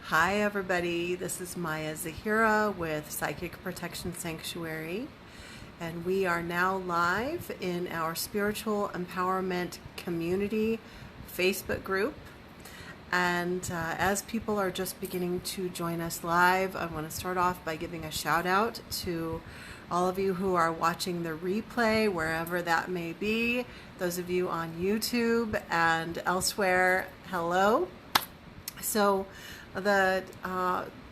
Hi everybody, this is Maya Zahira with Psychic Protection Sanctuary, and we are now live in our Spiritual Empowerment Community Facebook group. And as people are just beginning to join us live, I want to start off by giving a shout out to all of you who are watching the replay, wherever that may be. Those of you on YouTube and elsewhere, hello. So the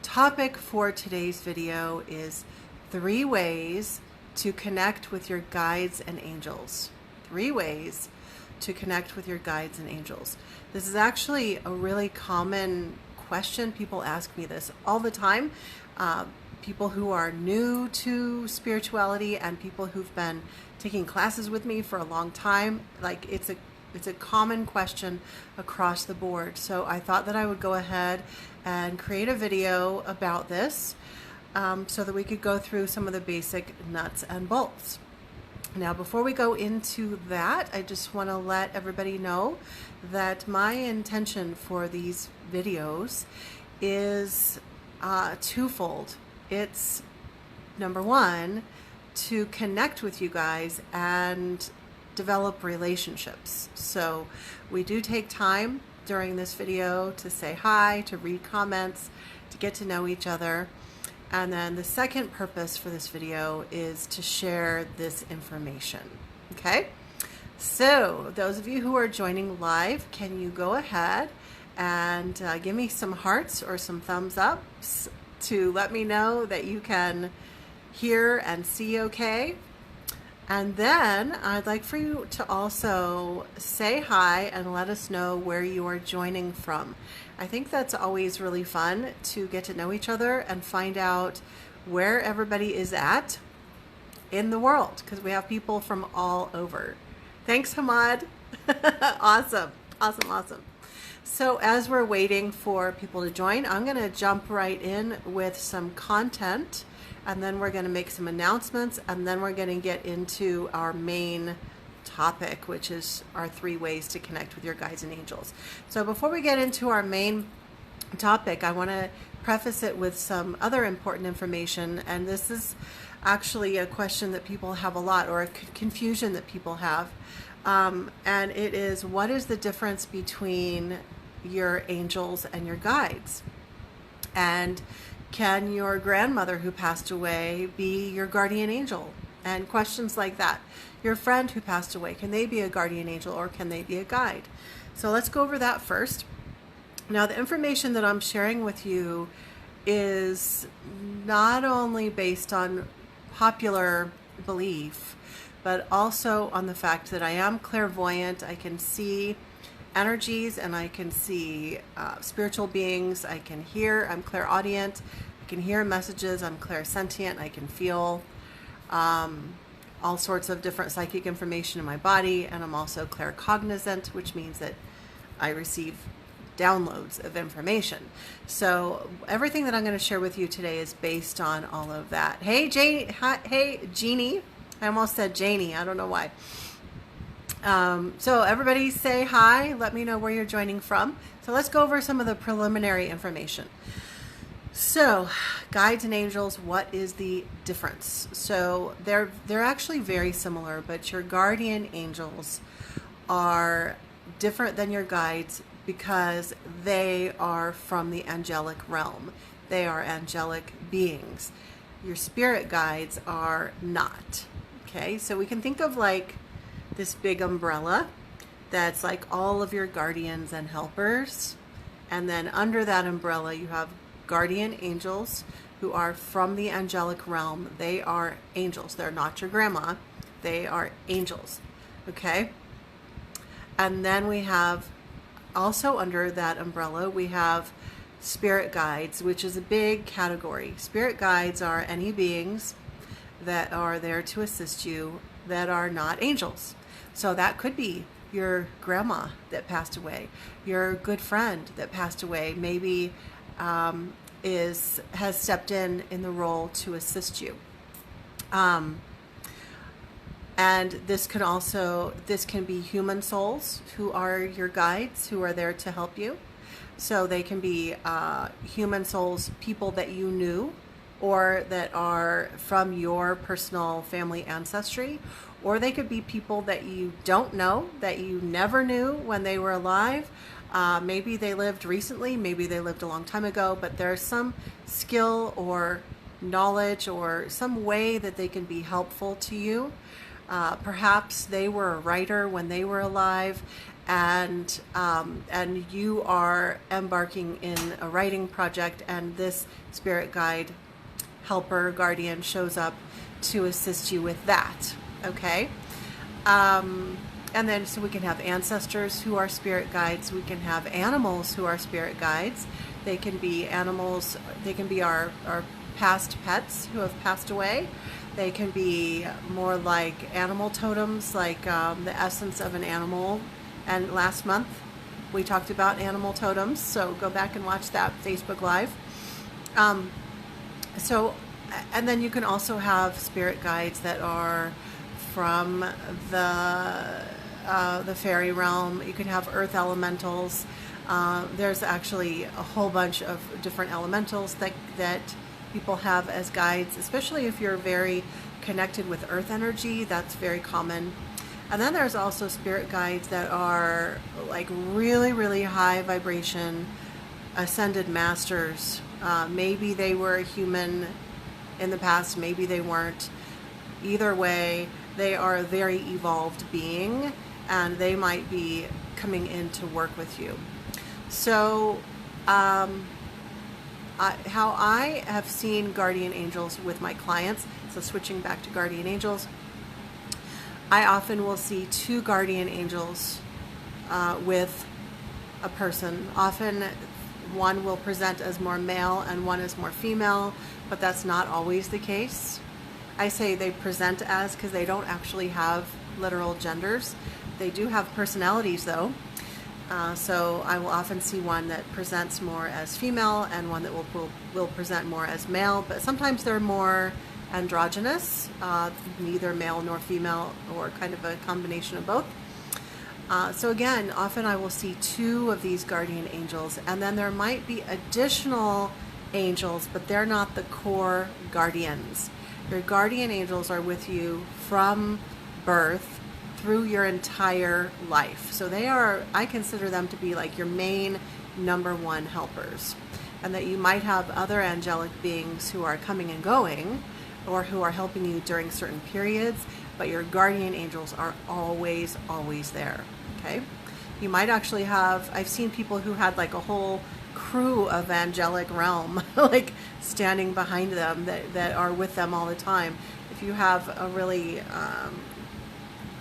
topic for today's video is 3 ways to connect with your guides and angels. 3 ways to connect with your guides and angels. This is actually a really common question. People ask me this all the time. People who are new to spirituality and people who've been taking classes with me for a long time. Like it's a common question across the board. So I thought that I would go ahead and create a video about this so that we could go through some of the basic nuts and bolts. Now, before we go into that, I just want to let everybody know that my intention for these videos is twofold. It's number one, to connect with you guys and develop relationships. So we do take time during this video to say hi, to read comments, to get to know each other. And then the second purpose for this video is to share this information. Okay? So those of you who are joining live, can you go ahead and give me some hearts or some thumbs up to let me know that you can hear and see okay? And then I'd like for you to also say hi and let us know where you are joining from. I think that's always really fun to get to know each other and find out where everybody is at in the world, because we have people from all over. Thanks, Hamad. Awesome. So as we're waiting for people to join, I'm going to jump right in with some content. And then we're going to make some announcements, and then we're going to get into our main topic, which is our 3 ways to connect with your guides and angels. So before we get into our main topic, I want to preface it with some other important information. And this is actually a question that people have a lot, or a confusion that people have. And it is, what is the difference between your angels and your guides? And can your grandmother who passed away be your guardian angel? And questions like that. Your friend who passed away, can they be a guardian angel or can they be a guide? So let's go over that first. Now, the information that I'm sharing with you is not only based on popular belief, but also on the fact that I am clairvoyant. I can see energies and I can see spiritual beings. I can hear, I'm clairaudient, I can hear messages, I'm clairsentient, I can feel all sorts of different psychic information in my body, and I'm also claircognizant, which means that I receive downloads of information. So everything that I'm going to share with you today is based on all of that. Hey Jeannie, I almost said Janie, I don't know why. So everybody say hi, let me know where you're joining from. So let's go over some of the preliminary information. So guides and angels, what is the difference? So they're actually very similar, but your guardian angels are different than your guides because they are from the angelic realm. They are angelic beings. Your spirit guides are not. Okay, so we can think of like this big umbrella that's like all of your guardians and helpers, and then under that umbrella you have guardian angels who are from the angelic realm. They are angels. They're not your grandma. They are angels. Okay, and then we have also under that umbrella we have spirit guides, which is a big category. Spirit guides are any beings that are there to assist you that are not angels. So that could be your grandma that passed away, your good friend that passed away, maybe has stepped in the role to assist you. And this can be human souls who are your guides, who are there to help you. So they can be human souls, people that you knew or that are from your personal family ancestry, or they could be people that you don't know, that you never knew when they were alive. Maybe they lived recently, maybe they lived a long time ago, but there's some skill or knowledge or some way that they can be helpful to you. Perhaps they were a writer when they were alive, and you are embarking in a writing project, and this spirit guide, helper, guardian shows up to assist you with that. Okay. And then so we can have ancestors who are spirit guides. We can have animals who are spirit guides. They can be animals, they can be our past pets who have passed away. They can be more like animal totems, like the essence of an animal. And last month we talked about animal totems, so go back and watch that Facebook Live. And then you can also have spirit guides that are from the fairy realm. You can have earth elementals. There's actually a whole bunch of different elementals that people have as guides, especially if you're very connected with earth energy. That's very common. And then there's also spirit guides that are like really, really high vibration, ascended masters. Maybe they were a human in the past, maybe they weren't. Either way, they are a very evolved being, and they might be coming in to work with you. So how I have seen guardian angels with my clients, so switching back to guardian angels, I often will see two guardian angels with a person. Often one will present as more male and one is more female, but that's not always the case. I say they present as because they don't actually have literal genders. They do have personalities though. So I will often see one that presents more as female and one that will present more as male, but sometimes they're more androgynous, neither male nor female, or kind of a combination of both. So again, often I will see two of these guardian angels, and then there might be additional angels, but they're not the core guardians. Your guardian angels are with you from birth through your entire life. So they are, I consider them to be like your main number one helpers. And that you might have other angelic beings who are coming and going, or who are helping you during certain periods, but your guardian angels are always, always there. Okay? You might actually have, I've seen people who had like a whole crew of angelic realm like standing behind them that are with them all the time. If you have a really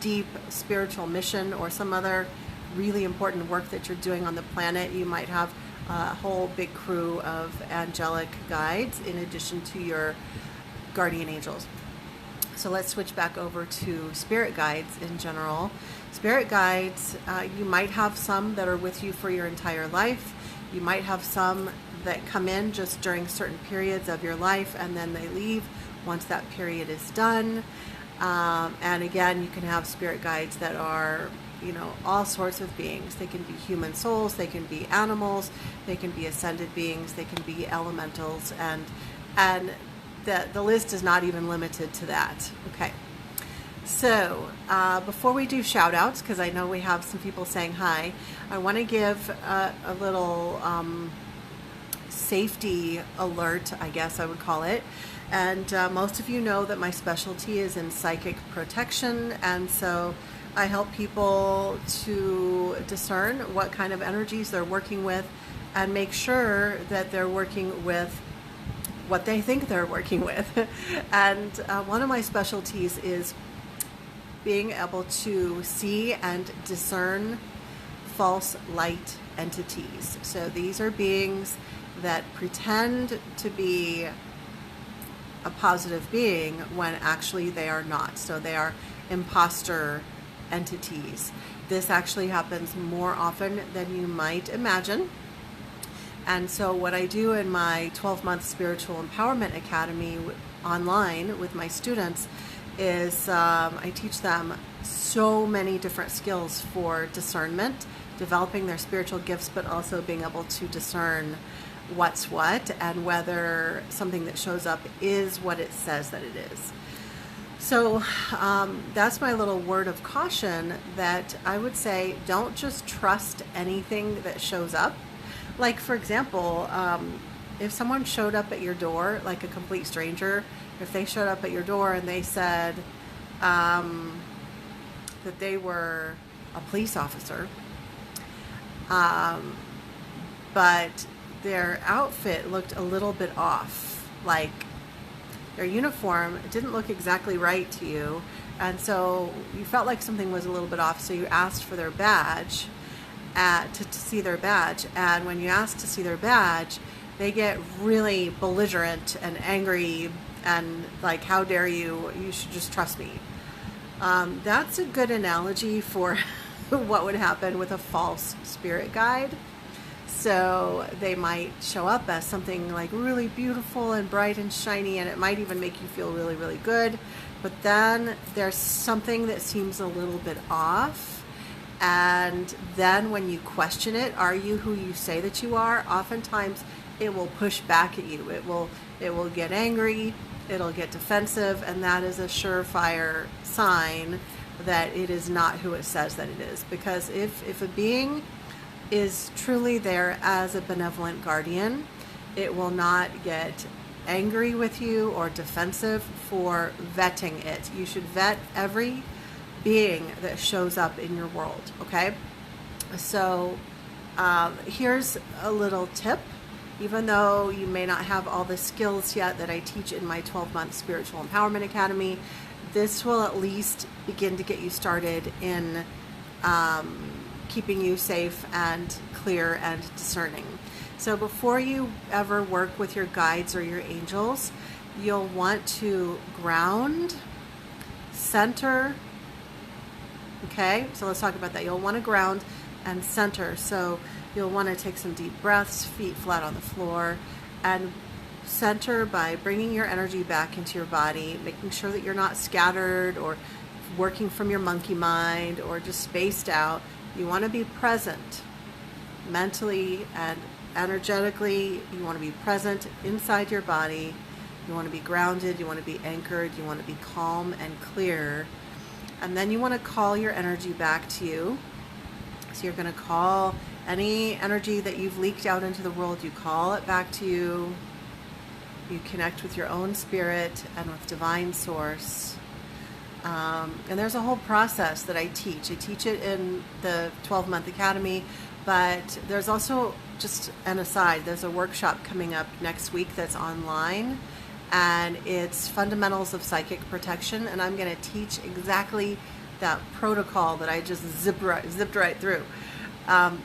deep spiritual mission or some other really important work that you're doing on the planet, you might have a whole big crew of angelic guides in addition to your guardian angels. So let's switch back over to spirit guides in general. Spirit guides, you might have some that are with you for your entire life. You might have some that come in just during certain periods of your life and then they leave once that period is done. And again, you can have spirit guides that are, you know, all sorts of beings. They can be human souls, they can be animals, they can be ascended beings, they can be elementals, and the list is not even limited to that. Okay. So before we do shout outs, because I know we have some people saying hi, I want to give a little safety alert, I guess I would call it. And most of you know that my specialty is in psychic protection, and so I help people to discern what kind of energies they're working with and make sure that they're working with what they think they're working with. And one of my specialties is being able to see and discern false light entities. So these are beings that pretend to be a positive being when actually they are not. So they are imposter entities. This actually happens more often than you might imagine. And so what I do in my 12-month Spiritual Empowerment Academy online with my students is I teach them so many different skills for discernment, developing their spiritual gifts, but also being able to discern what's what and whether something that shows up is what it says that it is. So that's my little word of caution, that I would say don't just trust anything that shows up. Like, for example, if someone showed up at your door, like a complete stranger, if they showed up at your door and they said that they were a police officer, but their outfit looked a little bit off, like their uniform didn't look exactly right to you, and so you felt like something was a little bit off, so you asked for their badge, to see their badge. And when you ask to see their badge, they get really belligerent and angry and like, how dare you, you should just trust me. That's a good analogy for what would happen with a false spirit guide. So they might show up as something like really beautiful and bright and shiny, and it might even make you feel really, really good. But then there's something that seems a little bit off. And then when you question it, are you who you say that you are? Oftentimes it will push back at you. It will get angry. It'll get defensive. And that is a surefire sign that it is not who it says that it is. Because if a being is truly there as a benevolent guardian, it will not get angry with you or defensive for vetting it. You should vet every being that shows up in your world, okay? So here's a little tip. Even though you may not have all the skills yet that I teach in my 12-month Spiritual Empowerment Academy, this will at least begin to get you started in keeping you safe and clear and discerning. So before you ever work with your guides or your angels, you'll want to ground, center. Okay, so let's talk about that. You'll want to ground and center. So you'll want to take some deep breaths, feet flat on the floor, and center by bringing your energy back into your body, making sure that you're not scattered or working from your monkey mind or just spaced out. You want to be present mentally and energetically. You want to be present inside your body. You want to be grounded. You want to be anchored. You want to be calm and clear. And then you want to call your energy back to you. So you're going to call any energy that you've leaked out into the world, you call it back to you. You connect with your own spirit and with divine source. And there's a whole process that I teach. I teach it in the 12-month academy, but there's also, just an aside, there's a workshop coming up next week that's online, and it's Fundamentals of Psychic Protection, and I'm going to teach exactly that protocol that I just zipped right through.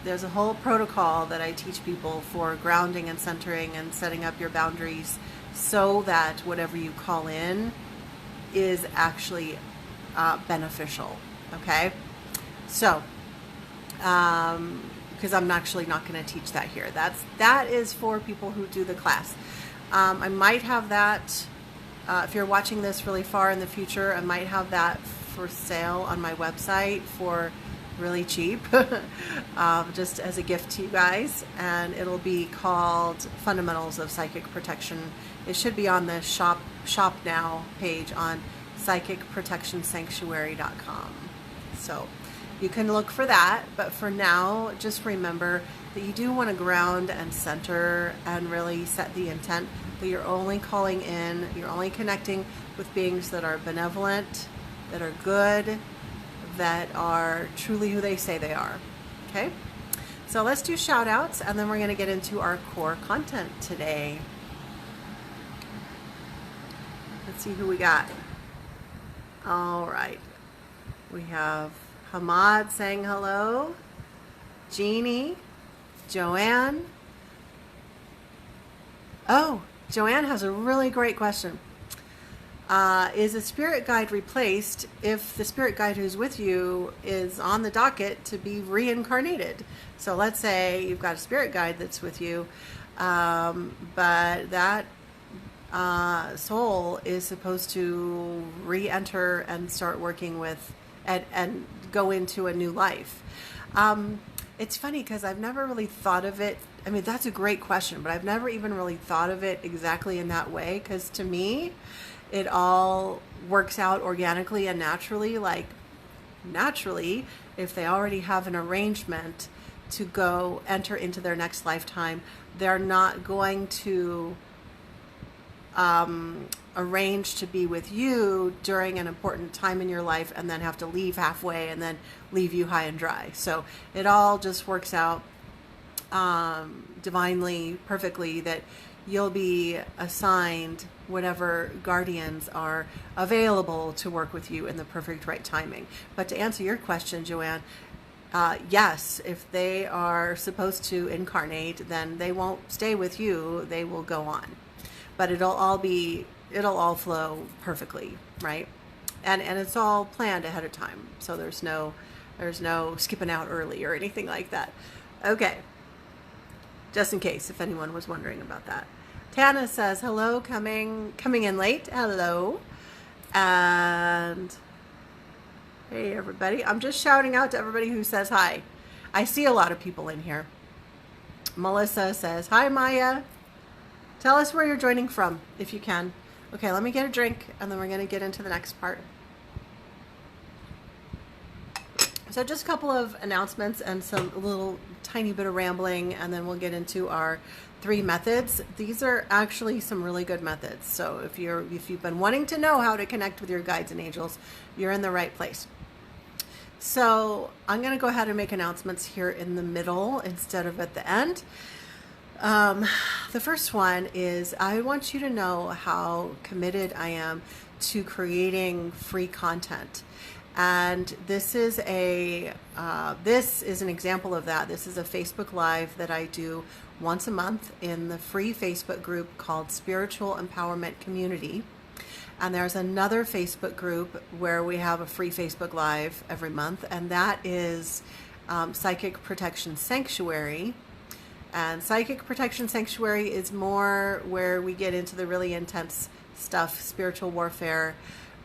There's a whole protocol that I teach people for grounding and centering and setting up your boundaries so that whatever you call in is actually beneficial. Okay, so because I'm actually not going to teach that here. That is for people who do the class. I might have that if you're watching this really far in the future. I might have that for sale on my website for really cheap, just as a gift to you guys, and it'll be called Fundamentals of Psychic Protection. It should be on the shop now page on psychicprotectionsanctuary.com. So you can look for that, but for now, just remember that you do want to ground and center and really set the intent that you're only calling in, you're only connecting with beings that are benevolent, that are good, that are truly who they say they are. Okay, so let's do shout outs, and then we're going to get into our core content today. Let's see who we got. All right, we have Hamad saying hello, Jeannie, Joanne. Oh, Joanne has a really great question. Is a spirit guide replaced if the spirit guide who's with you is on the docket to be reincarnated? So let's say you've got a spirit guide that's with you, but that soul is supposed to re-enter and start working with and go into a new life. It's funny because I've never really thought of it. I mean, that's a great question, but I've never even really thought of it exactly in that way, because to me, it all works out organically and naturally. Like, naturally, if they already have an arrangement to go enter into their next lifetime, they're not going to arrange to be with you during an important time in your life and then have to leave halfway and then leave you high and dry. So it all just works out divinely, perfectly, that you'll be assigned whatever guardians are available to work with you in the perfect right timing. But to answer your question, Joanne, yes, if they are supposed to incarnate, then they won't stay with you, they will go on. But it'll all flow perfectly, right? And it's all planned ahead of time. So there's no skipping out early or anything like that. Okay. Just in case, if anyone was wondering about that. Tana says, hello, coming in late. Hello. And hey, everybody. I'm just shouting out to everybody who says hi. I see a lot of people in here. Melissa says, hi, Maya. Tell us where you're joining from, if you can. Okay, let me get a drink, and then we're going to get into the next part. So just a couple of announcements and some little tiny bit of rambling, and then we'll get into our 3 methods. These are actually some really good methods. So if you've been wanting to know how to connect with your guides and angels, you're in the right place. So I'm going to go ahead and make announcements here in the middle instead of at the end. The first one is I want you to know how committed I am to creating free content. And this is an example of that. This is a Facebook Live that I do once a month in the free Facebook group called Spiritual Empowerment Community. And there's another Facebook group where we have a free Facebook Live every month, and that is Psychic Protection Sanctuary. And Psychic Protection Sanctuary is more where we get into the really intense stuff, spiritual warfare,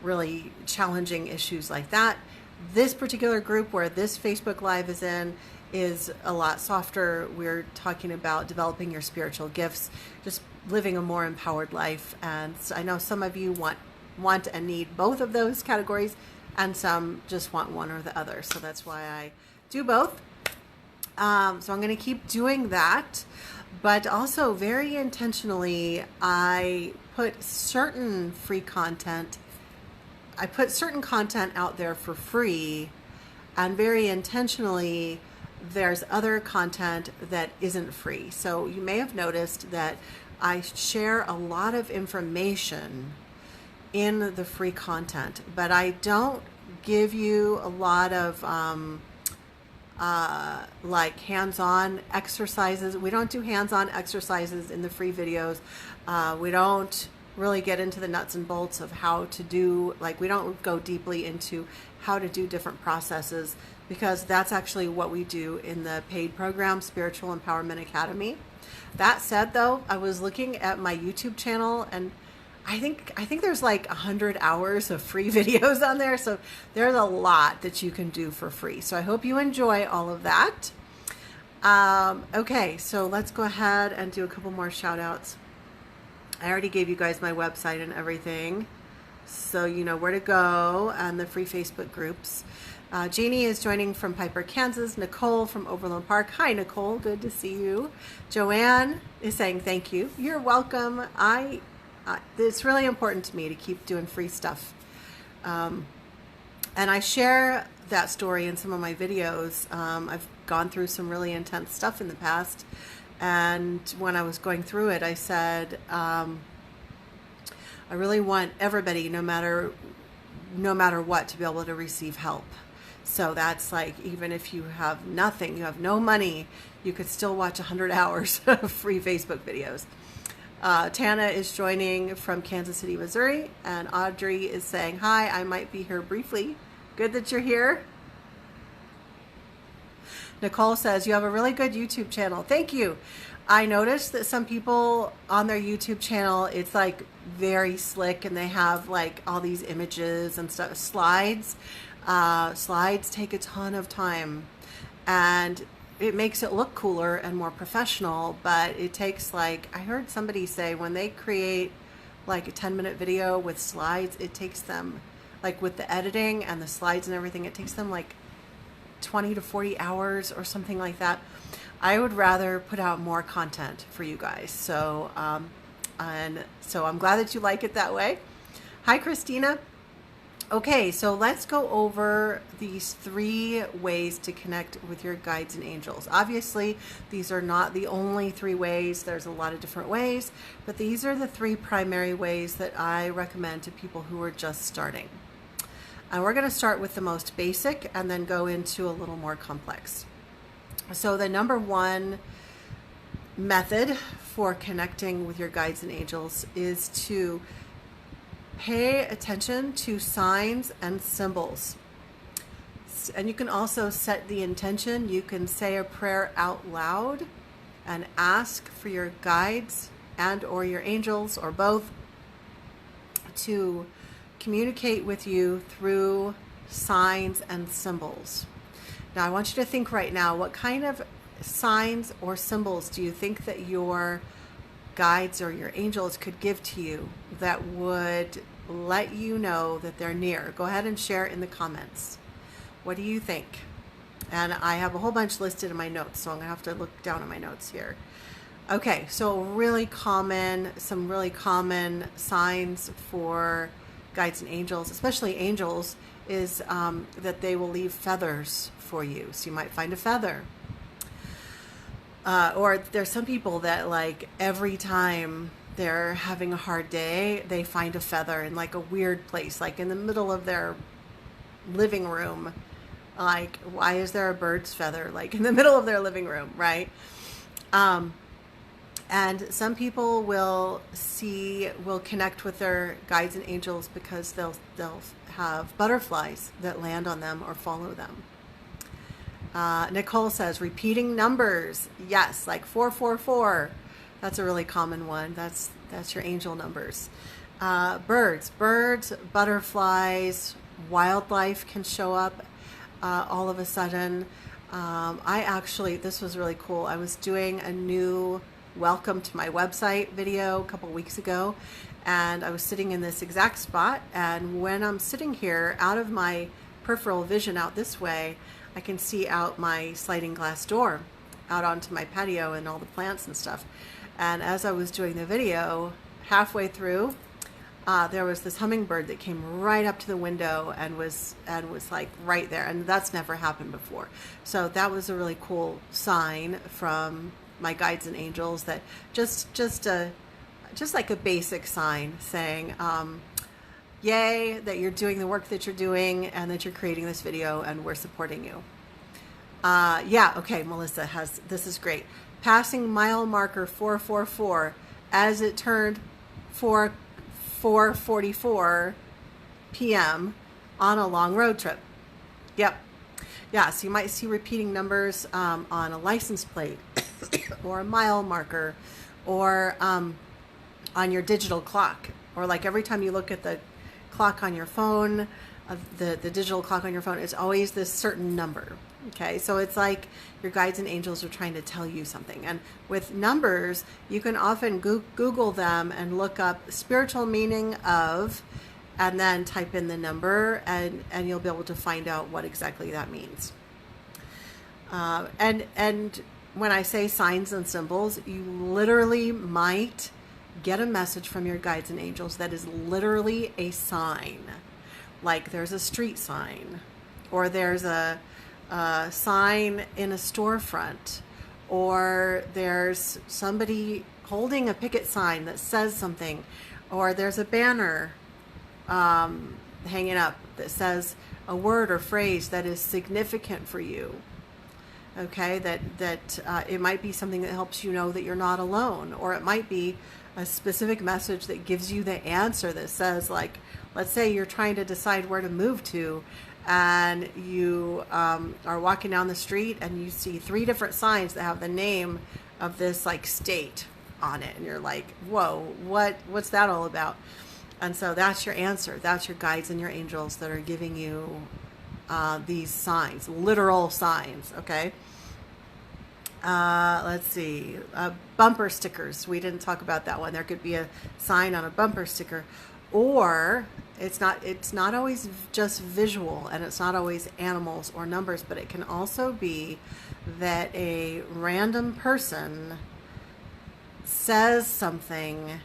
really challenging issues like that. This particular group where this Facebook Live is in is a lot softer. We're talking about developing your spiritual gifts, just living a more empowered life. And I know some of you want and need both of those categories, and some just want one or the other. So that's why I do both. So I'm going to keep doing that, but also very intentionally, I put certain content out there for free, and very intentionally, there's other content that isn't free. So you may have noticed that I share a lot of information in the free content, but I don't give you a lot of like hands-on exercises. We don't do hands-on exercises in the free videos. We don't really get into the nuts and bolts of how to do, like, we don't go deeply into how to do different processes, because that's actually what we do in the paid program, Spiritual Empowerment Academy. That said, though, I was looking at my YouTube channel, and I think there's like 100 hours of free videos on there. So there's a lot that you can do for free. So I hope you enjoy all of that. Okay, so let's go ahead and do a couple more shout outs. I already gave you guys my website and everything, so you know where to go, and the free Facebook groups. Jeannie is joining from Piper, Kansas. Nicole from Overland Park. Hi, Nicole. Good to see you. Joanne is saying thank you. You're welcome. It's really important to me to keep doing free stuff. And I share that story in some of my videos. I've gone through some really intense stuff in the past. And when I was going through it, I said, I really want everybody, no matter what, to be able to receive help. So that's like, even if you have nothing, you have no money, you could still watch 100 hours of free Facebook videos. Tana is joining from Kansas City, Missouri, and Audrey is saying, hi, I might be here briefly. Good that you're here. Nicole says, you have a really good YouTube channel. Thank you. I noticed that some people on their YouTube channel, it's like very slick, and they have like all these images and stuff. Slides take a ton of time, and it makes it look cooler and more professional, but it takes, like, I heard somebody say when they create like a 10-minute video with slides, it takes them, like with the editing and the slides and everything, it takes them like 20 to 40 hours or something like that. I would rather put out more content for you guys. So, and so I'm glad that you like it that way. Hi, Christina. Okay, so let's go over these 3 ways to connect with your guides and angels. Obviously, these are not the only 3 ways. There's a lot of different ways, but these are the 3 primary ways that I recommend to people who are just starting. And we're going to start with the most basic and then go into a little more complex. So the number 1 method for connecting with your guides and angels is to pay attention to signs and symbols. And you can also set the intention. You can say a prayer out loud and ask for your guides and or your angels or both to communicate with you through signs and symbols. Now I want you to think right now, what kind of signs or symbols do you think that your guides or your angels could give to you that would let you know that they're near? Go ahead and share in the comments. What do you think? And I have a whole bunch listed in my notes, so I'm gonna have to look down at my notes here. Okay, so some really common signs for guides and angels, especially angels, is that they will leave feathers for you. So you might find a feather. Or there's some people that, like, every time they're having a hard day, they find a feather in like a weird place, like in the middle of their living room. Like, why is there a bird's feather like in the middle of their living room, right? And some people will connect with their guides and angels because they'll have butterflies that land on them or follow them. Nicole says repeating numbers. Yes, like 444. That's a really common one. That's your angel numbers. Birds, butterflies, wildlife can show up all of a sudden. This was really cool. I was doing a new welcome to my website video a couple weeks ago, and I was sitting in this exact spot, and when I'm sitting here, out of my peripheral vision out this way, I can see out my sliding glass door out onto my patio and all the plants and stuff. And as I was doing the video, halfway through, there was this hummingbird that came right up to the window and was like right there, and that's never happened before. So that was a really cool sign from my guides and angels, that just like a basic sign saying, yay, that you're doing the work that you're doing and that you're creating this video and we're supporting you. Yeah, okay, Melissa this is great. Passing mile marker 444 as it turned 4:44 p.m. on a long road trip. Yep. Yeah, so you might see repeating numbers on a license plate or a mile marker, or on your digital clock, or like every time you look at the clock on your phone, the digital clock on your phone, it's always this certain number. Okay, so it's like your guides and angels are trying to tell you something. And with numbers, you can often Google them and look up spiritual meaning of, and then type in the number, and you'll be able to find out what exactly that means. And when I say signs and symbols, you literally might get a message from your guides and angels that is literally a sign. Like there's a street sign, or there's a sign in a storefront, or there's somebody holding a picket sign that says something, or there's a banner hanging up that says a word or phrase that is significant for you. Okay, that it might be something that helps you know that you're not alone, or it might be a specific message that gives you the answer that says, like, let's say you're trying to decide where to move to, and you are walking down the street and you see 3 different signs that have the name of this like state on it, and you're like, whoa, what's that all about? And so that's your answer. That's your guides and your angels that are giving you these signs, literal signs. Okay. Let's see, bumper stickers. We didn't talk about that one. There could be a sign on a bumper sticker, or it's not always just visual, and it's not always animals or numbers, but it can also be that a random person says something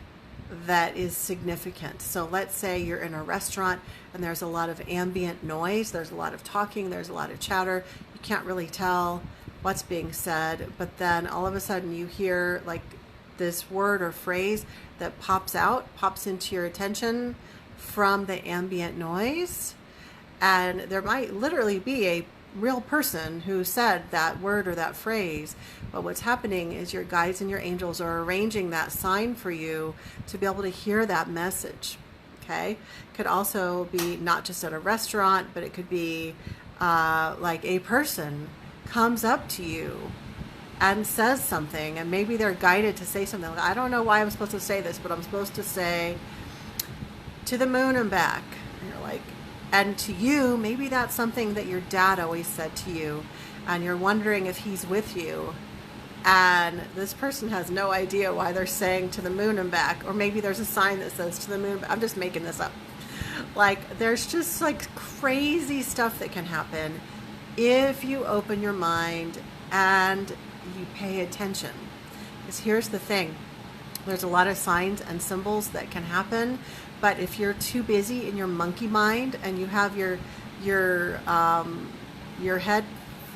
that is significant. So let's say you're in a restaurant and there's a lot of ambient noise, there's a lot of talking, there's a lot of chatter. You can't really tell what's being said, but then all of a sudden you hear like this word or phrase that pops into your attention from the ambient noise, and there might literally be a real person who said that word or that phrase, but what's happening is your guides and your angels are arranging that sign for you to be able to hear that message. Okay, could also be not just at a restaurant, but it could be like a person comes up to you and says something, and maybe they're guided to say something like, I don't know why I'm supposed to say this, but I'm supposed to say to the moon and back. And you're like, and to you, maybe that's something that your dad always said to you, and you're wondering if he's with you, and this person has no idea why they're saying to the moon and back, or maybe there's a sign that says to the moon. I'm just making this up. Like, there's just like crazy stuff that can happen if you open your mind and you pay attention. Because here's the thing, there's a lot of signs and symbols that can happen, but if you're too busy in your monkey mind and you have your head,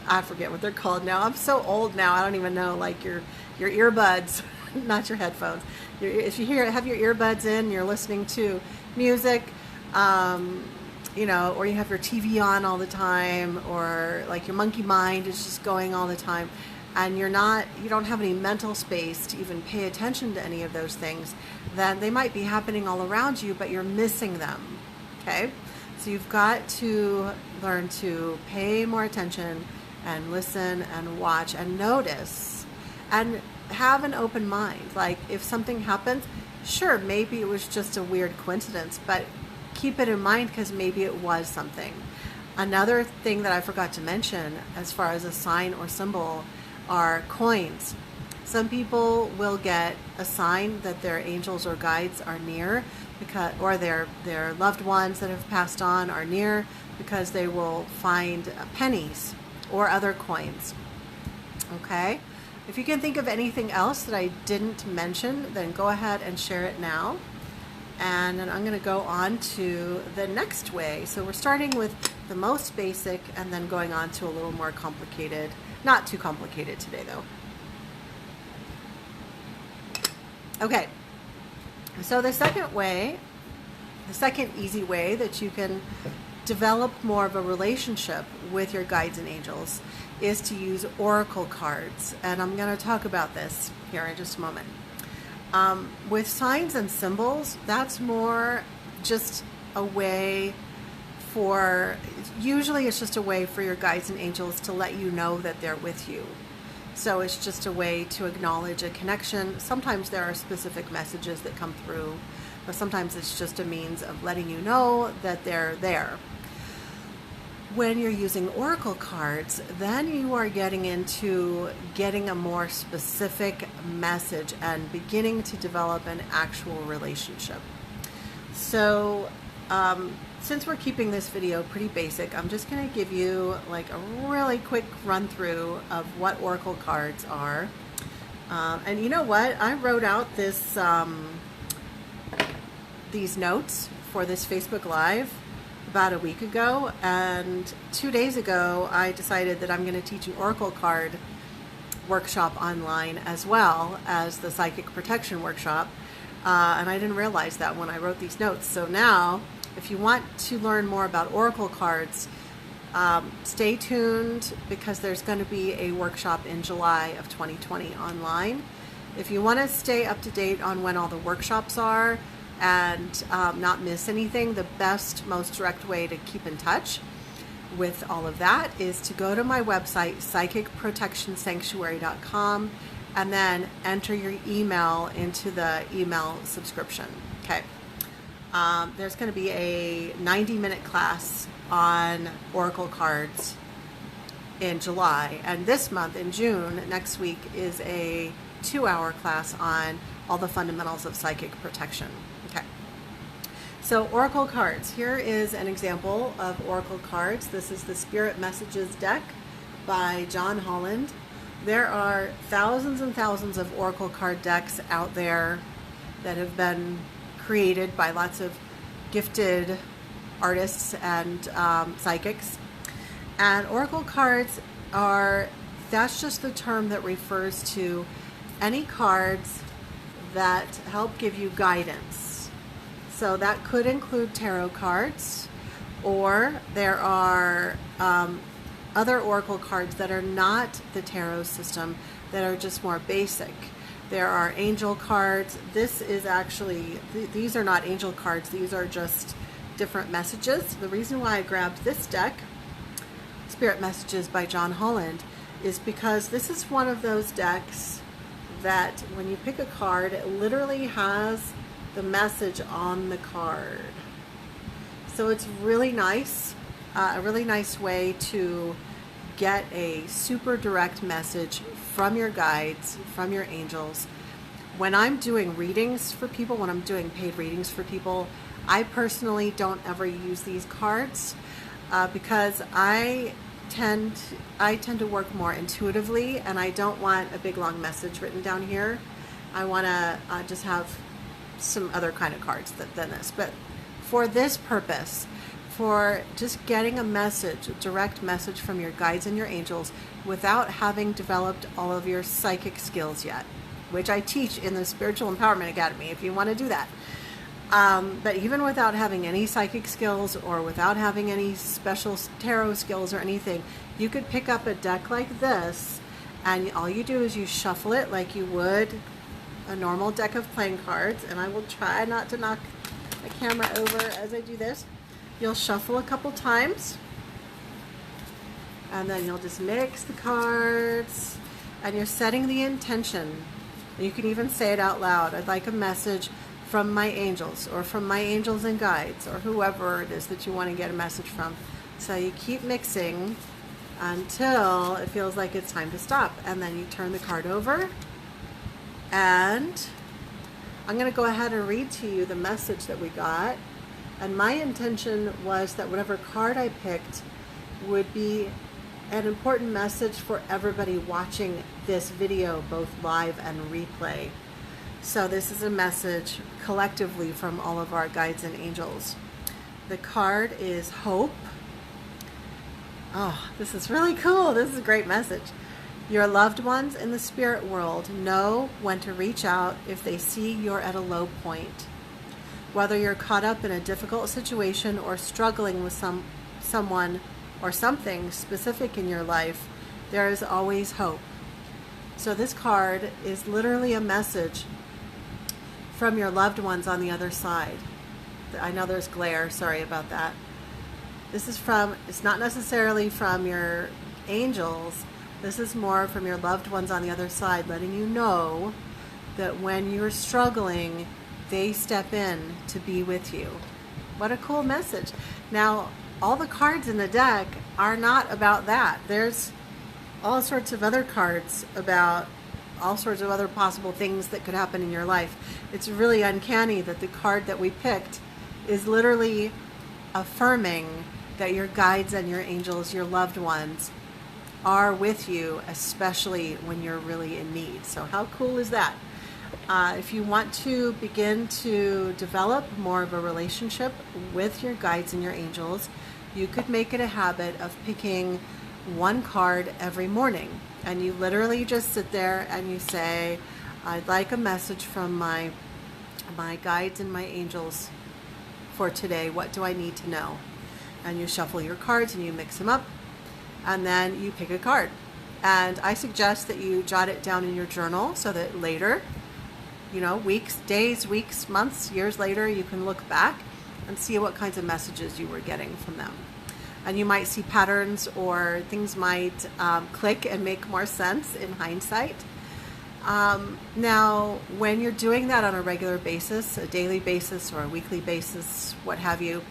I forget what they're called now. I'm so old now, I don't even know, like your earbuds, not your headphones. If you have your earbuds in, you're listening to music, you know, or you have your TV on all the time, or like your monkey mind is just going all the time, and you don't have any mental space to even pay attention to any of those things, then they might be happening all around you, but you're missing them. Okay? So you've got to learn to pay more attention and listen and watch and notice and have an open mind. Like, if something happens, sure, maybe it was just a weird coincidence, but keep it in mind, because maybe it was something. Another thing that I forgot to mention as far as a sign or symbol are coins. Some people will get a sign that their angels or guides are near, or their loved ones that have passed on are near, because they will find pennies or other coins. Okay? If you can think of anything else that I didn't mention, then go ahead and share it now. And then I'm going to go on to the next way. So we're starting with the most basic and then going on to a little more complicated. Not too complicated today, though. Okay. So the second easy way that you can develop more of a relationship with your guides and angels is to use oracle cards. And I'm going to talk about this here in just a moment. With signs and symbols, that's more just a way usually it's just a way for your guides and angels to let you know that they're with you. So it's just a way to acknowledge a connection. Sometimes there are specific messages that come through, but sometimes it's just a means of letting you know that they're there. When you're using oracle cards, then you are getting into getting a more specific message and beginning to develop an actual relationship. So since we're keeping this video pretty basic, I'm just going to give you like a really quick run through of what oracle cards are. And you know what? I wrote out these notes for this Facebook Live about a week ago, and 2 days ago I decided that I'm going to teach an oracle card workshop online as well as the psychic protection workshop, and I didn't realize that when I wrote these notes. So now, if you want to learn more about oracle cards, stay tuned, because there's going to be a workshop in July of 2020 online. If you want to stay up to date on when all the workshops are and not miss anything, the best, most direct way to keep in touch with all of that is to go to my website, psychicprotectionsanctuary.com, and then enter your email into the email subscription. Okay. There's going to be a 90-minute class on oracle cards in July, and this month in June, next week, is a 2-hour class on all the fundamentals of psychic protection. Okay. So oracle cards. Here is an example of oracle cards. This is the Spirit Messages deck by John Holland. There are thousands and thousands of oracle card decks out there that have been created by lots of gifted artists and psychics. And oracle cards that's just the term that refers to any cards that help give you guidance. So that could include tarot cards, or there are other oracle cards that are not the tarot system, that are just more basic. There are angel cards. This is actually, these are not angel cards, these are just different messages. The reason why I grabbed this deck, Spirit Messages by John Holland, is because this is one of those decks that when you pick a card, it literally has the message on the card. So it's really nice, a really nice way to get a super direct message from your guides, from your angels. When I'm doing readings for people, when I'm doing paid readings for people, I personally don't ever use these cards because I tend to work more intuitively, and I don't want a big long message written down here. I want to just have some other kind of cards than this. But for this purpose, for just getting a message, a direct message from your guides and your angels without having developed all of your psychic skills yet, which I teach in the Spiritual Empowerment Academy if you want to do that. But even without having any psychic skills or without having any special tarot skills or anything, you could pick up a deck like this, and all you do is you shuffle it like you would a normal deck of playing cards. And I will try not to knock the camera over as I do this. You'll shuffle a couple times, and then you'll just mix the cards, and you're setting the intention. You can even say it out loud. I'd like a message from my angels, or from my angels and guides, or whoever it is that you want to get a message from. So you keep mixing until it feels like it's time to stop, and then you turn the card over, and I'm going to go ahead and read to you the message that we got. And my intention was that whatever card I picked would be an important message for everybody watching this video, both live and replay. So this is a message collectively from all of our guides and angels. The card is Hope. Oh, this is really cool. This is a great message. Your loved ones in the spirit world know when to reach out if they see you're at a low point. Whether you're caught up in a difficult situation or struggling with someone or something specific in your life, there is always hope. So this card is literally a message from your loved ones on the other side. I know there's glare, sorry about that. It's not necessarily from your angels. This is more from your loved ones on the other side, letting you know that when you're struggling, they step in to be with you. What a cool message. Now, all the cards in the deck are not about that. There's all sorts of other cards about all sorts of other possible things that could happen in your life. It's really uncanny that the card that we picked is literally affirming that your guides and your angels, your loved ones, are with you, especially when you're really in need. So how cool is that? If you want to begin to develop more of a relationship with your guides and your angels, you could make it a habit of picking one card every morning. And you literally just sit there and you say, I'd like a message from my guides and my angels for today. What do I need to know? And you shuffle your cards and you mix them up, and then you pick a card. And I suggest that you jot it down in your journal so that later, weeks, days, weeks, months, years later, you can look back and see what kinds of messages you were getting from them. And you might see patterns, or things might click and make more sense in hindsight. Now, when you're doing that on a regular basis, a daily basis or a weekly basis, what have you,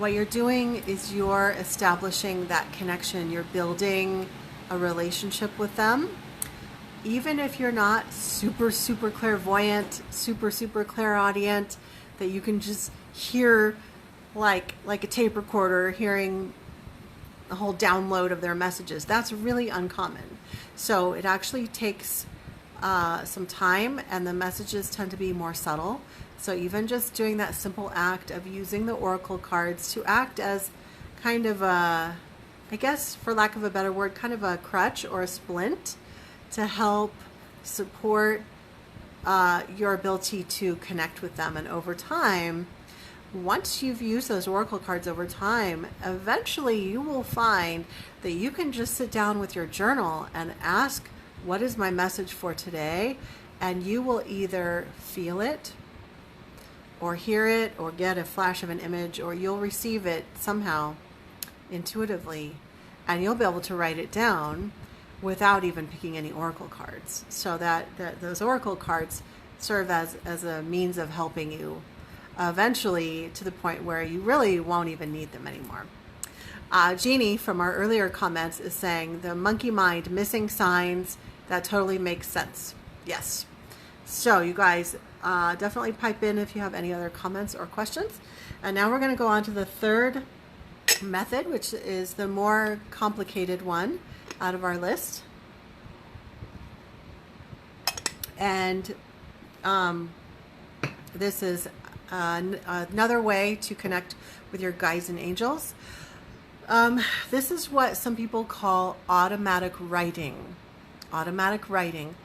what you're doing is you're establishing that connection. You're building a relationship with them. Even if you're not super, super clairvoyant, super, super clairaudient, that you can just hear like a tape recorder hearing a whole download of their messages. That's really uncommon. So it actually takes some time, and the messages tend to be more subtle. So even just doing that simple act of using the oracle cards to act as kind of a, I guess for lack of a better word, kind of a crutch or a splint to help support your ability to connect with them. And over time, once you've used those oracle cards over time, eventually you will find that you can just sit down with your journal and ask, what is my message for today? And you will either feel it or hear it or get a flash of an image, or you'll receive it somehow intuitively, and you'll be able to write it down without even picking any oracle cards. So that those oracle cards serve as a means of helping you eventually to the point where you really won't even need them anymore. Jeannie from our earlier comments is saying the monkey mind, missing signs. That totally makes sense. Yes. So you guys definitely pipe in if you have any other comments or questions. And now we're going to go on to the third method, which is the more complicated one out of our list. And this is another way to connect with your guides and angels. This is what some people call automatic writing. Automatic writing.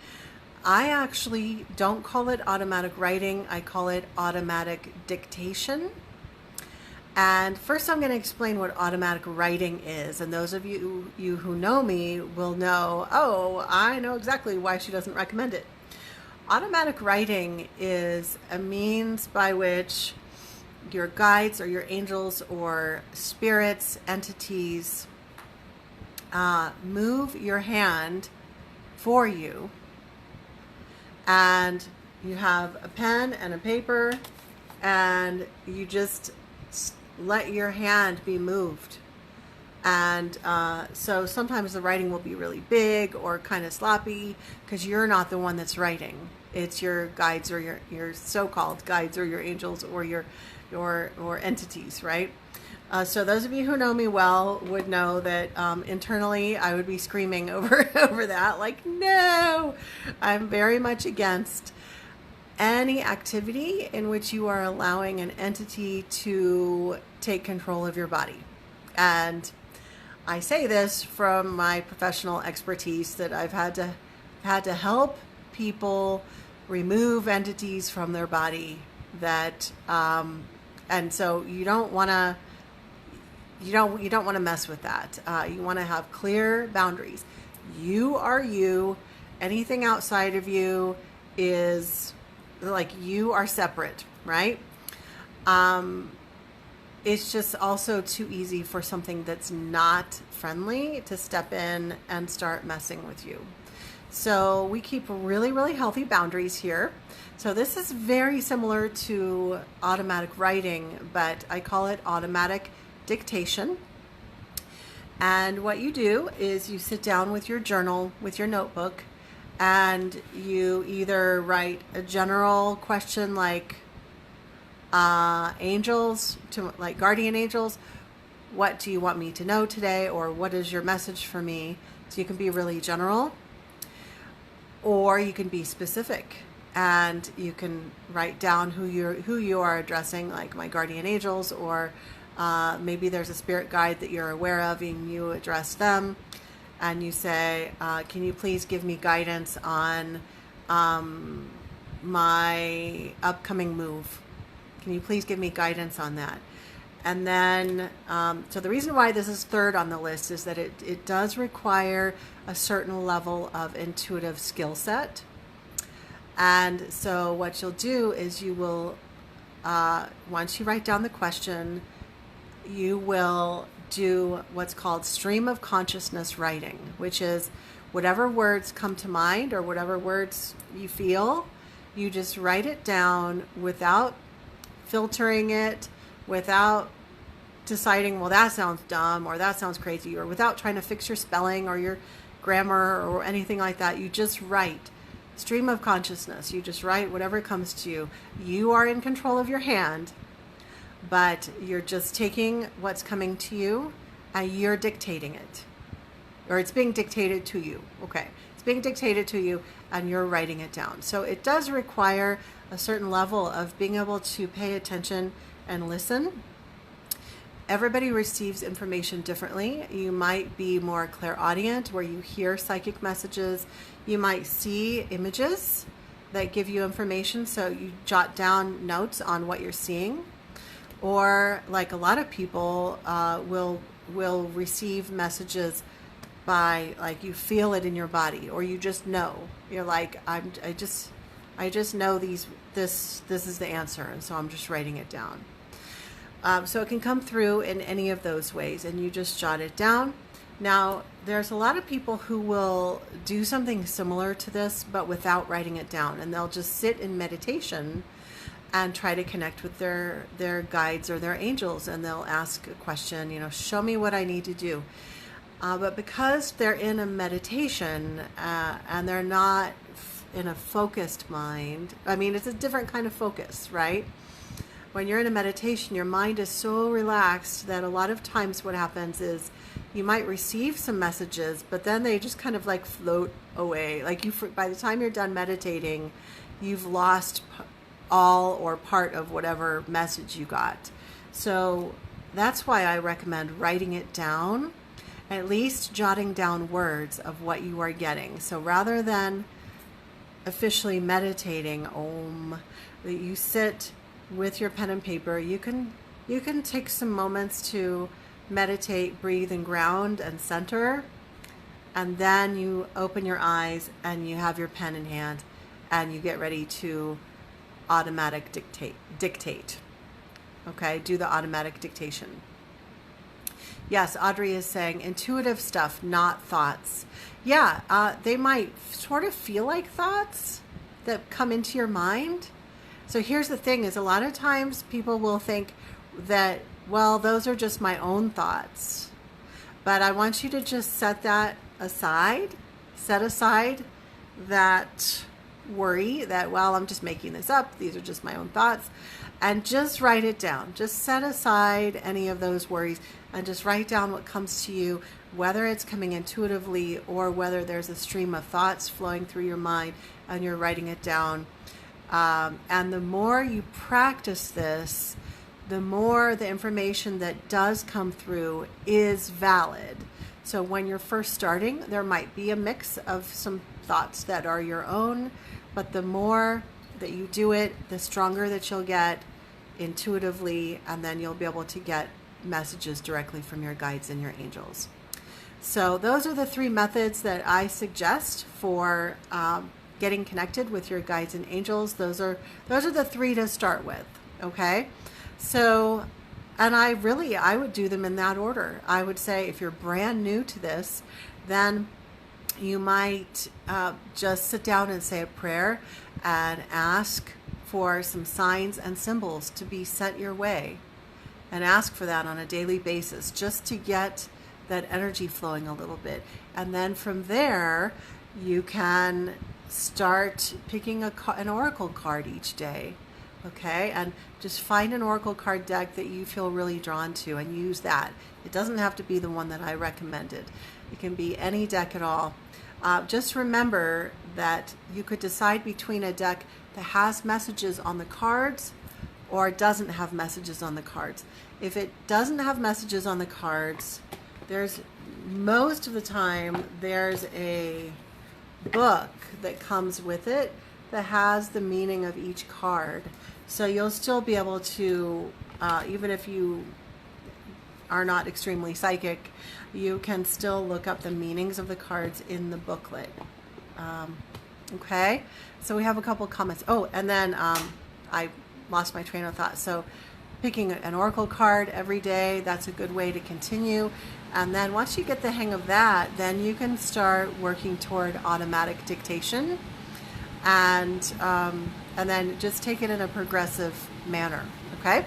I actually don't call it automatic writing. I call it automatic dictation. And first I'm going to explain what automatic writing is. And those of you who know me will know, oh, I know exactly why she doesn't recommend it. Automatic writing is a means by which your guides or your angels or spirits, entities, move your hand for you, and you have a pen and a paper, and you just let your hand be moved. And so sometimes the writing will be really big or kind of sloppy because you're not the one that's writing. It's your guides or your so-called guides or your angels or your entities, right? So those of you who know me well would know that internally I would be screaming over that, like, no, I'm very much against any activity in which you are allowing an entity to take control of your body. And I say this from my professional expertise that I've had to help people remove entities from their body that and so you don't want to mess with that. You want to have clear boundaries. You are you. Anything outside of you is like you are separate, right? It's just also too easy for something that's not friendly to step in and start messing with you. So we keep really, really healthy boundaries here. So this is very similar to automatic writing, but I call it automatic dictation. And what you do is you sit down with your journal, with your notebook, and you either write a general question like angels, to like guardian angels, what do you want me to know today, or what is your message for me? So you can be really general, or you can be specific, and you can write down who you are addressing, like my guardian angels, or maybe there's a spirit guide that you're aware of and you address them, and you say, can you please give me guidance on my upcoming move? Can you please give me guidance on that? And then, so the reason why this is third on the list is that it does require a certain level of intuitive skill set. And so what you'll do is you will, once you write down the question, you will do what's called stream of consciousness writing, which is whatever words come to mind or whatever words you feel, you just write it down without filtering it, without deciding, well, that sounds dumb or that sounds crazy, or without trying to fix your spelling or your grammar or anything like that. You just write. Stream of consciousness. You just write whatever comes to you. You are in control of your hand, but you're just taking what's coming to you and you're dictating it. Or it's being dictated to you. Okay. It's being dictated to you and you're writing it down. So it does require a certain level of being able to pay attention and listen. Everybody receives information differently. You might be more clairaudient, where you hear psychic messages. You might see images that give you information, so you jot down notes on what you're seeing. Or, like a lot of people will receive messages by, like, you feel it in your body, or you just know. You're like, I just know this is the answer, and so I'm just writing it down. So it can come through in any of those ways, and you just jot it down. Now, there's a lot of people who will do something similar to this, but without writing it down, and they'll just sit in meditation and try to connect with their guides or their angels, and they'll ask a question, show me what I need to do. But because they're in a meditation and they're not in a focused mind, I mean, it's a different kind of focus, right? When you're in a meditation, your mind is so relaxed that a lot of times what happens is you might receive some messages, but then they just kind of like float away. Like by the time you're done meditating, you've lost all or part of whatever message you got. So that's why I recommend writing it down, at least jotting down words of what you are getting. So rather than officially meditating, that you sit with your pen and paper, you can take some moments to meditate, breathe, and ground and center, and then you open your eyes and you have your pen in hand and you get ready to automatic dictate. Okay, do the automatic dictation. Yes, Audrey is saying intuitive stuff, not thoughts. Yeah, they might sort of feel like thoughts that come into your mind. So here's the thing, is a lot of times people will think that, well, those are just my own thoughts. But I want you to just set that aside. Set aside that worry that, well, I'm just making this up. These are just my own thoughts. And just write it down. Just set aside any of those worries and just write down what comes to you, whether it's coming intuitively or whether there's a stream of thoughts flowing through your mind and you're writing it down. And the more you practice this, the more the information that does come through is valid. So when you're first starting, there might be a mix of some thoughts that are your own, but the more that you do it, the stronger that you'll get intuitively, and then you'll be able to get messages directly from your guides and your angels. So those are the 3 methods that I suggest for getting connected with your guides and angels. Those are the 3 to start with. Okay, so, and I would do them in that order. I would say if you're brand new to this, then you might just sit down and say a prayer and ask for some signs and symbols to be sent your way, and ask for that on a daily basis just to get that energy flowing a little bit. And then from there, you can start picking an oracle card each day. Okay, and just find an oracle card deck that you feel really drawn to and use that. It doesn't have to be the one that I recommended. It can be any deck at all. Just remember that you could decide between a deck that has messages on the cards or doesn't have messages on the cards. If it doesn't have messages on the cards, most of the time there's a book that comes with it that has the meaning of each card. So you'll still be able to, even if you are not extremely psychic, you can still look up the meanings of the cards in the booklet. Okay, so we have a couple comments. Oh, and then I lost my train of thought. So picking an oracle card every day, that's a good way to continue. And then once you get the hang of that, then you can start working toward automatic dictation, and then just take it in a progressive manner. Okay.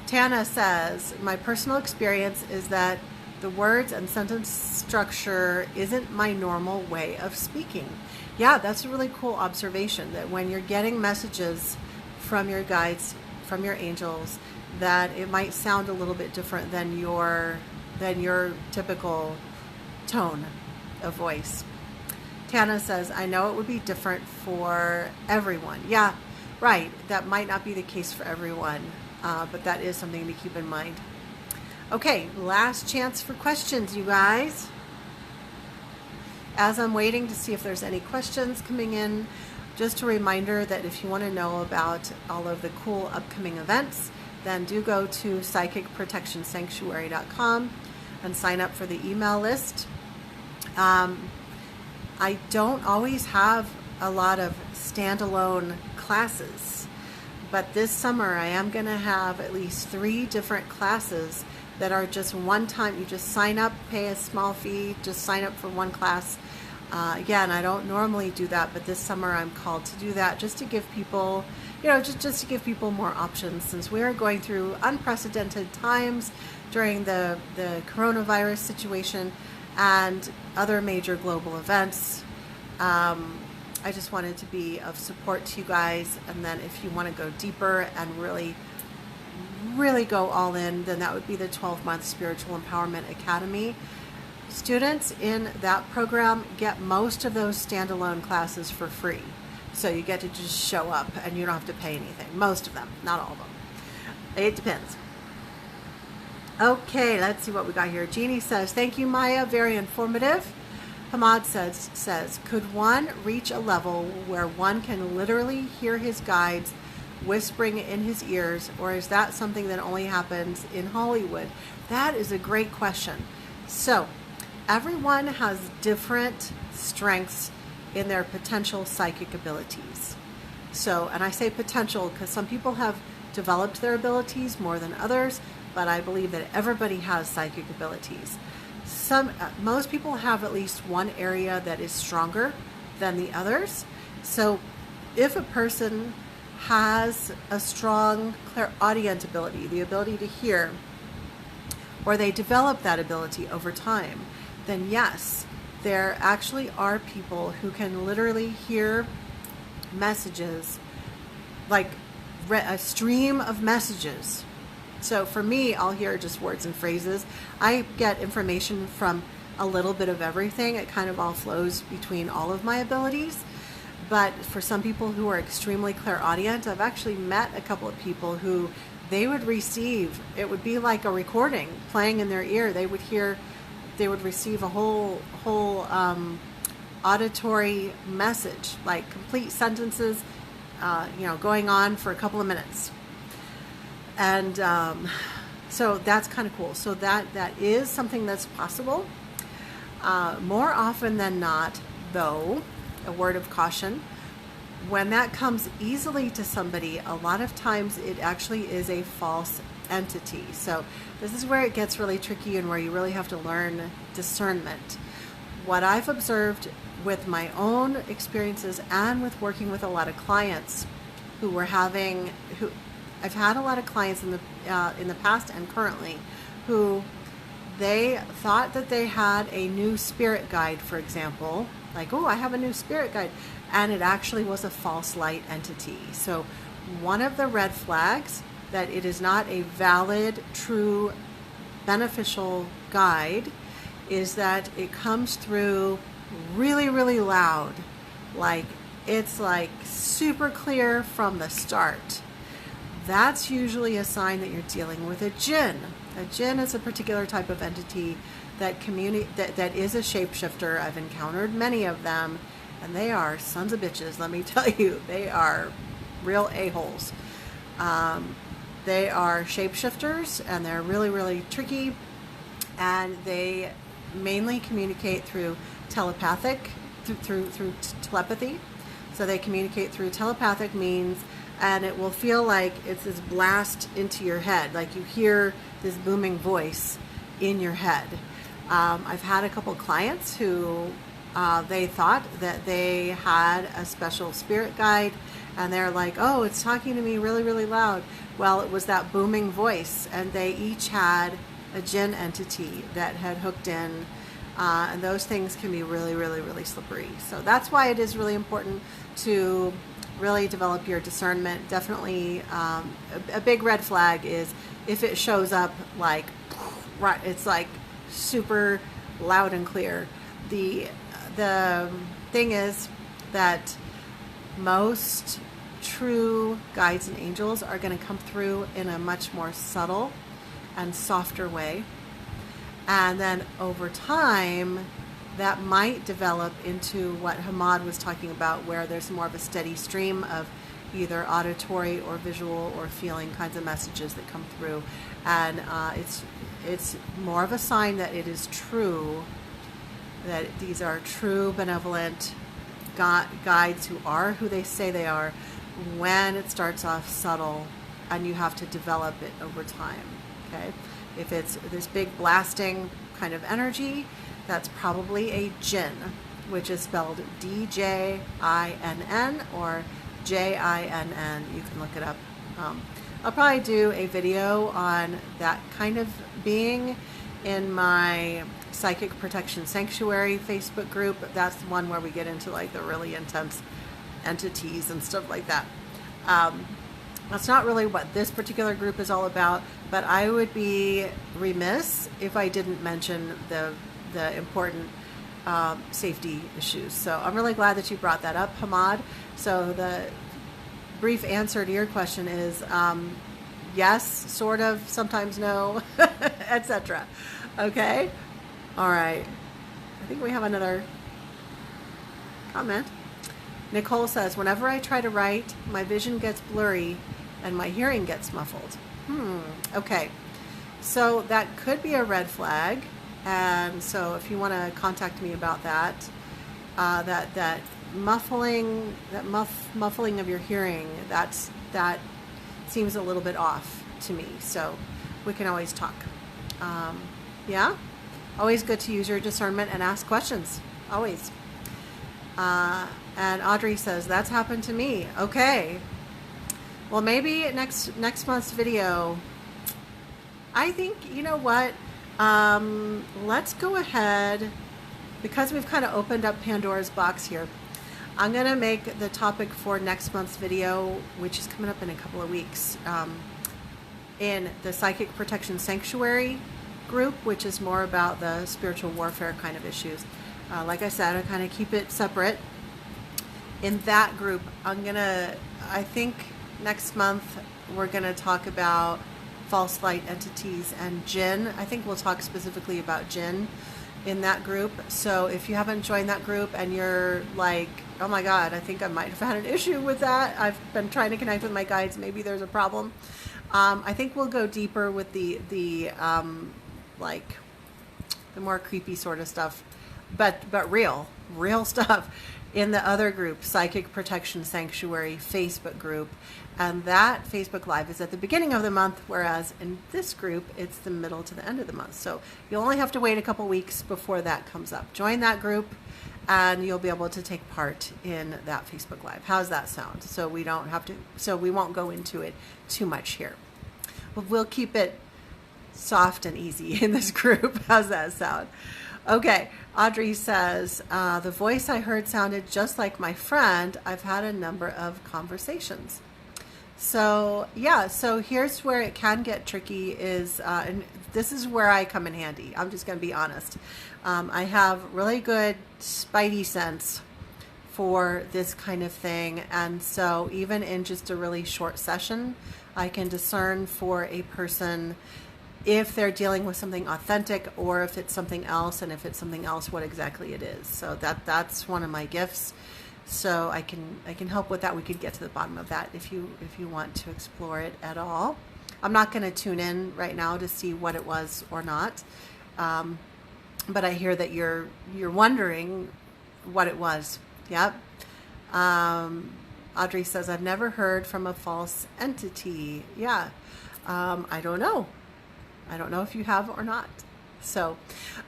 Tana says, my personal experience is that the words and sentence structure isn't my normal way of speaking. Yeah, that's a really cool observation, that when you're getting messages from your guides, from your angels, that it might sound a little bit different than your typical tone of voice. Tana says, I know it would be different for everyone. Yeah, right. That might not be the case for everyone, but that is something to keep in mind. Okay, last chance for questions, you guys. As I'm waiting to see if there's any questions coming in, just a reminder that if you want to know about all of the cool upcoming events, then do go to psychicprotectionsanctuary.com and sign up for the email list. I don't always have a lot of standalone classes, but this summer I am going to have at least 3 different classes that are just one time. You just sign up, pay a small fee, just sign up for one class. Again, I don't normally do that, but this summer I'm called to do that just to give people, just to give people more options, since we are going through unprecedented times during the coronavirus situation and other major global events. I just wanted to be of support to you guys, and then if you want to go deeper and really go all in, then that would be the 12-month Spiritual Empowerment Academy. Students in that program get most of those standalone classes for free. So you get to just show up and you don't have to pay anything. Most of them, not all of them. It depends. Okay, let's see what we got here. Jeannie says, thank you, Maya, very informative. Hamad says, could one reach a level where one can literally hear his guides whispering in his ears, or is that something that only happens in Hollywood? That is a great question. So, everyone has different strengths in their potential psychic abilities. So, and I say potential because some people have developed their abilities more than others, but I believe that everybody has psychic abilities. Most people have at least one area that is stronger than the others. So, if a person has a strong clairaudient ability, the ability to hear, or they develop that ability over time, then yes, there actually are people who can literally hear messages, like a stream of messages. So for me, I'll hear just words and phrases. I get information from a little bit of everything. It kind of all flows between all of my abilities. But for some people who are extremely clairaudient, I've actually met a couple of people who they would receive, it would be like a recording playing in their ear. They would receive a whole auditory message, like complete sentences, going on for a couple of minutes. And so that's kind of cool. So that is something that's possible. More often than not, though, a word of caution, when that comes easily to somebody, a lot of times it actually is a false entity. So this is where it gets really tricky and where you really have to learn discernment. What I've observed with my own experiences and with working with a lot of clients I've had a lot of clients in the past and currently who they thought that they had a new spirit guide, for example, like, oh, I have a new spirit guide, and it actually was a false light entity. So one of the red flags that it is not a valid, true, beneficial guide is that it comes through really, really loud. Like, it's like super clear from the start. That's usually a sign that you're dealing with a jinn. A jinn is a particular type of entity that is a shapeshifter. I've encountered many of them, and they are sons of bitches, let me tell you. They are real a-holes. They are shapeshifters, and they're really, really tricky, and they mainly communicate through telepathy. So they communicate through telepathic means, and it will feel like it's this blast into your head, like you hear this booming voice in your head. I've had a couple clients who they thought that they had a special spirit guide, and they're like, oh, it's talking to me really, really loud. Well, it was that booming voice, and they each had a jinn entity that had hooked in, and those things can be really, really, really slippery. So that's why it is really important to really develop your discernment. Definitely, a big red flag is if it shows up like, right, it's like super loud and clear. The thing is that most true guides and angels are going to come through in a much more subtle and softer way. And then over time, that might develop into what Hamad was talking about, where there's more of a steady stream of either auditory or visual or feeling kinds of messages that come through. And it's more of a sign that it is true, that these are true benevolent guides who are who they say they are, when it starts off subtle and you have to develop it over time. Okay, if it's this big blasting kind of energy, that's probably a jinn, which is spelled D-J-I-N-N or J-I-N-N. You can look it up. I'll probably do a video on that kind of being in my Psychic Protection Sanctuary Facebook group. That's the one where we get into like the really intense entities and stuff like that. That's not really what this particular group is all about, but I would be remiss if I didn't mention the important safety issues. So I'm really glad that you brought that up, Hamad. So the brief answer to your question is yes, sort of, sometimes no, etc. Okay? All right. I think we have another comment. Nicole says, whenever I try to write, my vision gets blurry and my hearing gets muffled. Okay. So that could be a red flag. And so if you want to contact me about that, that muffling of your hearing, that seems a little bit off to me. So we can always talk. Yeah? Always good to use your discernment and ask questions. Always. And Audrey says, that's happened to me. Okay. Well, maybe next month's video, I think, you know what? Let's go ahead, because we've kind of opened up Pandora's box here. I'm going to make the topic for next month's video, which is coming up in a couple of weeks, in the Psychic Protection Sanctuary group, which is more about the spiritual warfare kind of issues. Like I said, I kind of keep it separate. In that group, I think next month we're going to talk about false light entities and jinn. I think we'll talk specifically about jinn in that group. So if you haven't joined that group and you're like, oh my God, I think I might have had an issue with that. I've been trying to connect with my guides. Maybe there's a problem. I think we'll go deeper with the more creepy sort of stuff, but real stuff in the other group, Psychic Protection Sanctuary Facebook group. And that Facebook Live is at the beginning of the month, whereas in this group, it's the middle to the end of the month. So you'll only have to wait a couple weeks before that comes up. Join that group and you'll be able to take part in that Facebook Live. How's that sound? So we won't go into it too much here. We'll keep it soft and easy in this group. How's that sound? Okay, Audrey says, the voice I heard sounded just like my friend. I've had a number of conversations. So yeah, so here's where it can get tricky is, and this is where I come in handy. I'm just going to be honest. I have really good spidey sense for this kind of thing. And so even in just a really short session, I can discern for a person if they're dealing with something authentic or if it's something else, and if it's something else, what exactly it is. So that's one of my gifts. So I can help with that. We could get to the bottom of that if you want to explore it at all. I'm not going to tune in right now to see what it was or not, but I hear that you're wondering what it was. Yep. Audrey says, I've never heard from a false entity. Yeah. I don't know. I don't know if you have or not. So,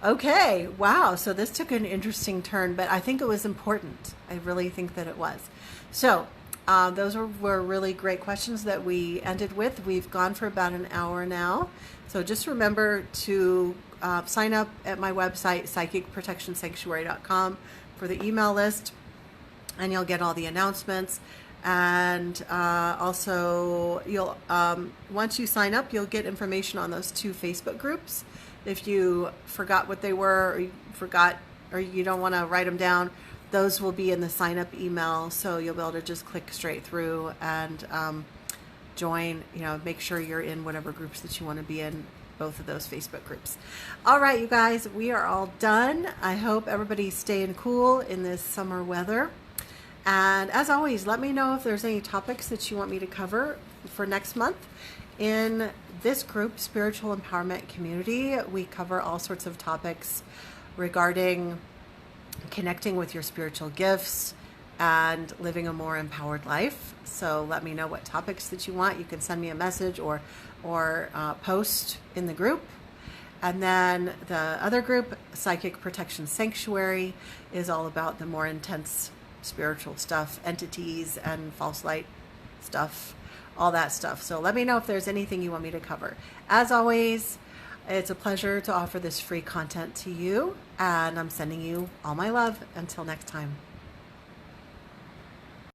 okay, wow. So this took an interesting turn, but I think it was important. I really think that it was. So, those were really great questions that we ended with. We've gone for about an hour now. So just remember to sign up at my website, psychicprotectionsanctuary.com, for the email list, and you'll get all the announcements. And also, you'll once you sign up, you'll get information on those 2 Facebook groups. If you forgot what they were, or you don't want to write them down, those will be in the sign up email. So you'll be able to just click straight through and join. Make sure you're in whatever groups that you want to be in. Both of those Facebook groups. All right, you guys, we are all done. I hope everybody's staying cool in this summer weather. And as always, let me know if there's any topics that you want me to cover for next month. In this group, Spiritual Empowerment Community, we cover all sorts of topics regarding connecting with your spiritual gifts and living a more empowered life. So let me know what topics that you want. You can send me a message or post in the group. And then the other group, Psychic Protection Sanctuary, is all about the more intense spiritual stuff, entities and false light stuff, all that stuff. So let me know if there's anything you want me to cover. As always, it's a pleasure to offer this free content to you, and I'm sending you all my love. Until next time.